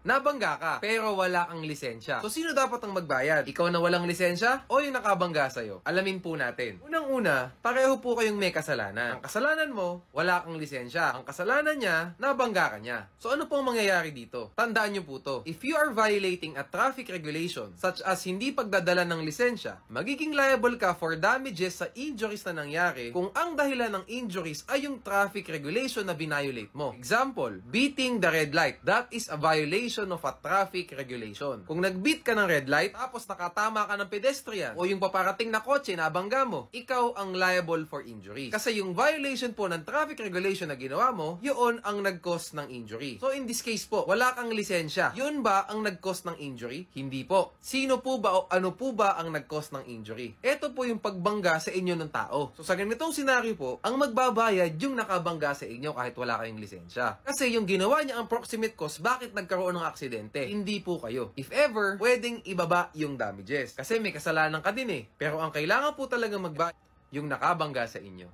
Nabangga ka, pero wala kang lisensya. So, sino dapat ang magbayad? Ikaw na walang lisensya o yung nakabangga sa'yo? Alamin po natin. Unang-una, pareho po kayong may kasalanan. Ang kasalanan mo, wala kang lisensya. Ang kasalanan niya, nabangga ka niya. So, ano pong mangyayari dito? Tandaan niyo po to. If you are violating a traffic regulation, such as hindi pagdadala ng lisensya, magiging liable ka for damages sa injuries na nangyari kung ang dahilan ng injuries ay yung traffic regulation na binayolate mo. Example, beating the red light. That is a violation of a traffic regulation. Kung nag-beat ka ng red light, tapos nakatama ka ng pedestrian o yung paparating na kotse na abangga mo, ikaw ang liable for injury. Kasi yung violation po ng traffic regulation na ginawa mo, yun ang nag-cause ng injury. So in this case po, wala kang lisensya. Yun ba ang nag-cause ng injury? Hindi po. Sino po ba o ano po ba ang nag-cause ng injury? Ito po yung pagbangga sa inyo ng tao. So sa ganitong senaryo po, ang magbabayad yung nakabangga sa inyo kahit wala kayong lisensya. Kasi yung ginawa niya ang proximate cause, bakit nagkaroon ng aksidente? Hindi po kayo. If ever, pwedeng ibaba yung damages. Kasi may kasalanan ka din eh. Pero ang kailangan po talaga magbayad yung nakabangga sa inyo.